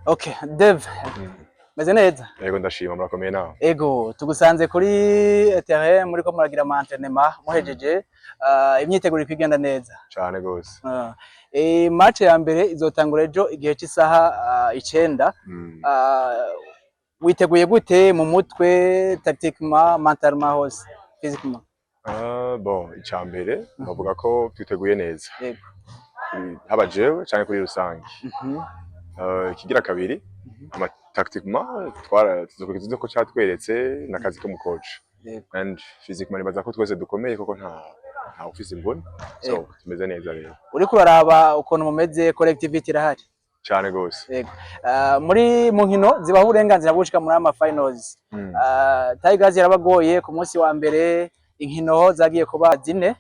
Okay, Dev. Meze neza? Yego ndashima murakomeye nawe. Ego, tugusanze kuri terrain muri ko muragira entraînement muhejeje imyiteguro ikigenda neza. Cyane gose. Match ya mbere izotangura ejo igihe cy'isaha 9. Witeguye gute mu mutwe, tactiquement, mentalement hose, physiquement? Bon, icyambere bavuga ko twiteguye neza. Yego. Haba jewe cyane kuri rusange. Ikigira kabiri tactiquement tuzo ko cyatweretse nakazi ko mu coach. And physiquement baza ko twese dukomeye koko nta office imboni. So tumeze neza rero. Uri kuraraba ukuntu mumeze, collectivity irahari cyane gose. Yego. Muri mu nkino zibaho uburenganzira bw'ushika muri ama finals. Tigers yarabagoye ku munsi wa mbere, inkino zagiye kuba 4.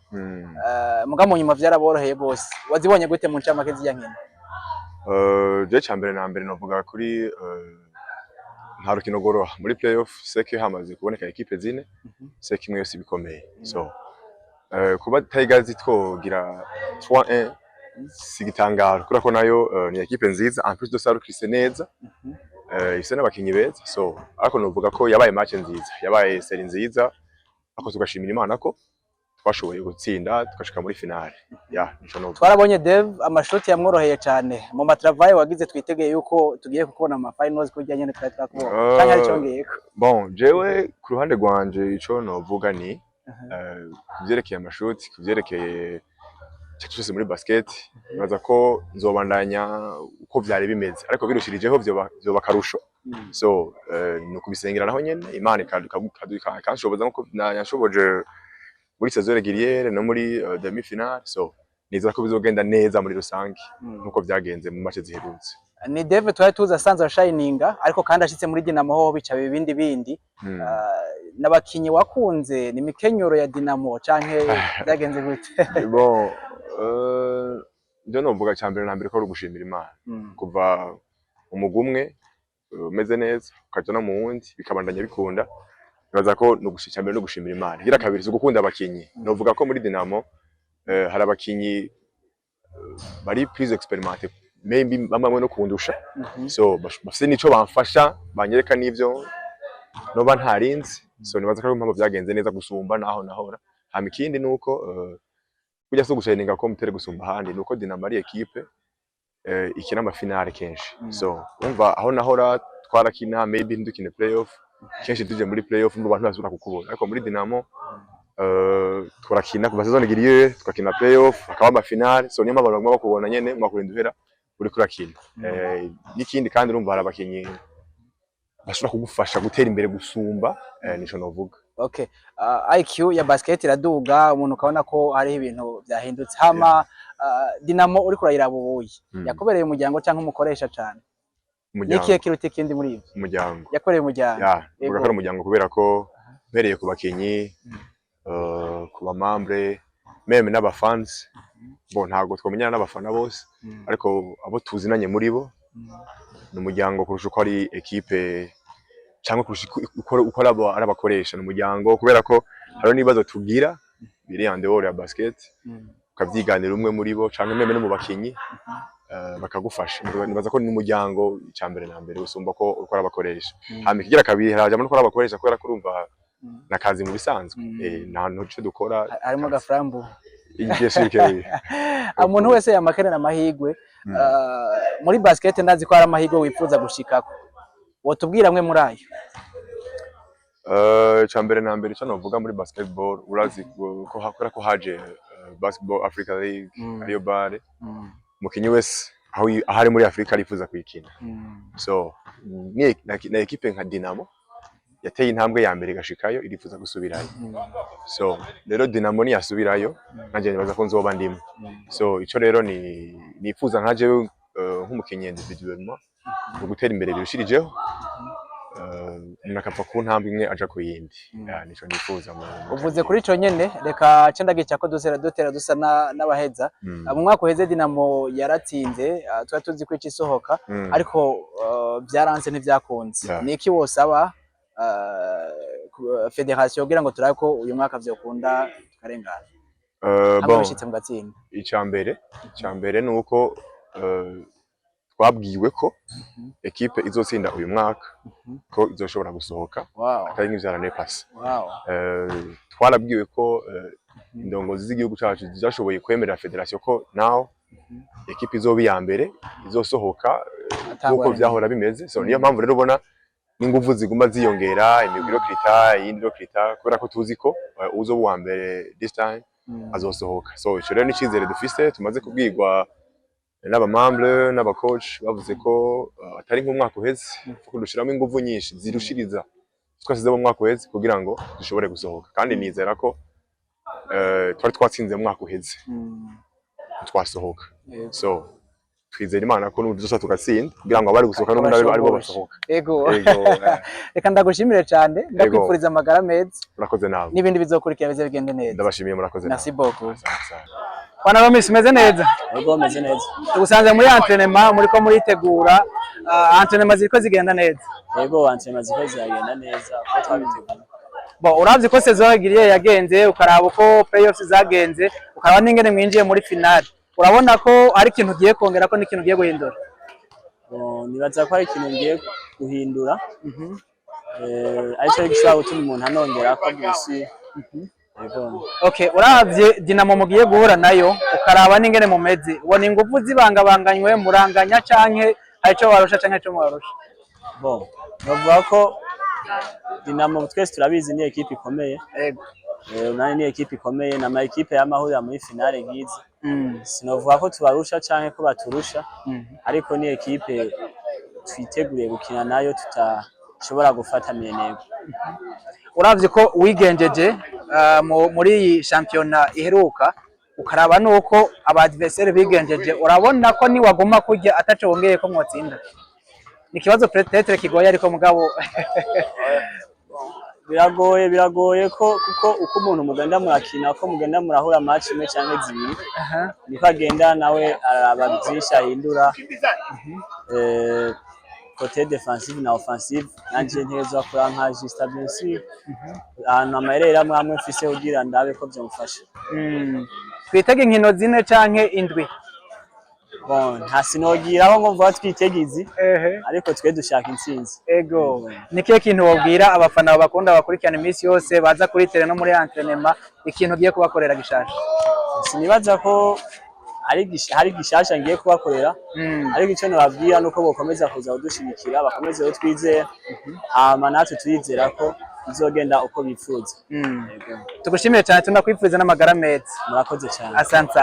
Muga mu nyuma vyaraboroheye bose. Wazibonye gute mu ncamake z'ya nkino? Je cyambere na mbere novuga kuri nta rukino goroha muri playoff seke hamaze kuboneka equipe zine seke imwe yose bikomeye. So kuba Tigers twogira 3-1 sigitangaro kura ko nayo ni equipe nziza en plus de ça rukise neza ifise n'abakinyi beza. So ariko novuga ko yabaye match nziza, yabaye seri nziza, ako tugashimira Imana ko twashoboye gutsinda tukashika muri finale. Nico no twarabonye Dev amashoti yamworoheye cyane mu matravaye wagize, twitegeye yuko tugiye kubona ama finals kujya nyene twakubona cyangwa ari cyongeyeko. Bon, jewe ku ruhande rwanje ico novuga ni kuvyerekeye amashoti, kuvyerekeye cyose muri basket, baza ko nzobandanya uko vyari bimeze, ariko birushirijeho vyo bakarusho. So no kubisengera naho nyene Imana ikanshoboza nko yashoboje muri saison régulière no muri demi finale. So niza ko bizogenda neza muri rusange nkuko vyagenze mu match ziherutse. Ni Dev twari tuza sanza shininga, ariko kandi ashitse muri Dinamo ho bica bindi n'abakinyi wakunze ni mikenyoro ya Dinamo canke vyagenze gute? Bon, ndio novuga cyambere na mbere ko rugushimira Imana kuva umugumwe umeze neza ukaja no mu wundi bikabandanya bikunda. Baza ko no gushika mbere no gushimira Imana. Gira kabiri zo gukunda abakinyi. Novuga ko muri Dinamo hari abakinyi bari plus expérimenté, maybe bamwe no kundusha. So bafise nico bamfasha, banyereka nivyo noba ntarinzi. So nibaza ko impamvu vyagenze neza gusumba naho nahora. Hama ikindi nuko kujya so gushininga ko mutere gusumba handi nuko Dinamo ari equipe ikina ama finale kenshi. So umva aho nahora twarakina maybe ndukine playoff kenshi tuje muri playoff mbo bantu bazura kukubona, ariko muri Dinamo turakina kuva saison régulière tukakina playoff akaba ama finale. So niyo mpamvu bagomba bakubona nyene mwakurinduhera uri kurakina. N'ikindi kandi urumva hari abakinyi bashobora kugufasha gutera imbere gusumba nico novuga. Okay. IQ ya basket iraduga, umuntu ukabona ko hari ibintu byahindutse. Hama Dinamo uri kurayira bubuye yakobereye umuryango cyangwa umukoresha cyane? Nikiye kiruti kindi muri ivyo? Umuryango. Yakoreye umuryango. Uvuga ko umuryango kubera ko mpereye ku bakinyi ku ba membre meme n'aba fans. Bon, ntago twamenyana n'abafana bose, ariko abo tuzinanye muri bo n'umuryango kurusha ko ari equipe cyangwa kurusha uko ari abakoresha n'umuryango, kubera ko hari nibazo tugira biri ande ya basket ukavyiganira umwe muri bo cyangwa meme no mu bakinyi bakagufasha. Nibaza ko n'umuryango cyambere na mbere usumba ko uko arabakoresha. Hama ikigira kabiri haraje no ko arabakoresha kubera ko urumva nakazi mu bisanzwe nta ntoce dukora harimo gaframbu igeshike. Umuntu wese yamakenera amahigwe muri basket, ndazi ko hari amahigwe wifuza gushikako, wotubwira mwe muri ayo? Cyambere na mbere cyo novuga muri basketball urazi ko hakora ko haje Basketball Africa League ariyo bare mukinyi wese aho ahari muri Afrika arifuza kuyikina. So na equipe nka Dinamo yateye intambwe ya mbere gashikayo irifuza gusubirayo. So rero Dinamo ni yasubirayo nanje nibaza ko nzoba ndimo. So ico rero nifuza nkaje nk'umukinyi individuellement gutera imbere birushirijeho nakapfa ku ntambwe imwe aja ku yindi. Nico nifuza. Uvuze kuri ico nyene, reka cendagica ko dutera dusa n'abaheza. Mu mwaka uheze Dinamo yaratsinze, twa tuzi ko isohoka, ariko byaranze ntivyakunze. Niki wosaba federation kugira ngo turabe ko uyu mwaka vyokunda tukarengana? Bon, bishitse mu gatsinda. Icambere nuko twabwiwe ko equipe izotsinda uyu mwaka ko izoshobora gusohoka atari nk'ivyarane pass twarabwiwe ko indongozi z'igihugu cyacu zashoboye kwemerera federation ko now equipe izoba ya mbere izosohoka uko vyahora bimeze so niyo mpamvu rero ubona n'inguvu ziguma ziyongera imigiro krita yindi krita kubera ko tuzi ko uzoba wa mbere this time azosohoka so ico rero n'icizere dufise tumaze kubwirwa n'aba membre n'aba coach bavuze ko atari nk'umwaka uheze kuko dushiramo inguvu nyinshi zirushiriza twasize mu mwaka uheze kugira ngo dushobore gusohoka kandi nizera ko twari twatsinze mu mwaka uheze twasohoka so twizera Imana ko n'udusosa tugatsinda kugira ngo abari gusohoka n'ubundi ari bo basohoka ego reka ndagushimire cyane ndakwifuriza amagara meza murakoze nawe n'ibindi bizokurikira bize bigende neza ndabashimiye murakoze merci beaucoup Bwana Romis meze neza ego meze neza tugusanze muri entraînement muri ko muritegura entraînement ziko zigenda neza ego entraînement ziko zigenda neza ko twabitegura bo uravye ko saison yagiriye yagenze ukaraba uko playoffs zagenze ukaraba n'ingene mwinjiye muri finale urabona ko ari ikintu ugiye kongera ko n'ikintu ugiye guhindura nibaza ko ari ikintu ngiye guhindura ariko gishobora gutuma umuntu anongera ko gusi okay uravye Dinamo mugiye guhura nayo ukaraba n'ingene mumeze ubona ingufu zibangabanganywe muranganya canke harico warusha canke cyo mwarusha bon bavuga ko Dinamo twese turabizi ni equipe ikomeye yego nani ni equipe ikomeye na ma equipe y'amahurira muri finale ngizi sinovuga ko tubarusha canke ko baturusha ariko ni equipe twiteguriye gukina nayo tutashobora gufata minenego uravye ko wigenjeje muri iyi championnat iheruka ukaraba nuko aba adversaire bigenjeje urabona ko ni waguma kujya ataco wongeye ko mwotsinda ni kibazo peut-être kigoye ariko mugabo biragoye ko kuko uko umuntu mugenda murakina ko mugenda murahura match imwe cyangwa zibiri niko agenda nawe araba byinshi ahindura côté défensif na offensive nanje ntezo akora nka stability ahantu amayerera amwe mfise ugira ndabe ko byamufasha twitege inkino zine canke indwi bon hasinogiraho ngo mvuga twitegizi ariko twe dushaka intsinzi ego nikiye kintu wabwira abafana bakunda bakurikirana iminsi yose baza kuri tele no muri entraînement ikintu ugiye kubakorera gishasha sinibaza ko hari gishasha ngiye kubakorera ariko icyo nababwira nuko bokomeza kuza kudushimikira bakomeze yo twizeye hama natwe turizera ko izogenda uko bifuza tugushimire cyane tunakwifuriza n'amagara meza murakoze cyane asante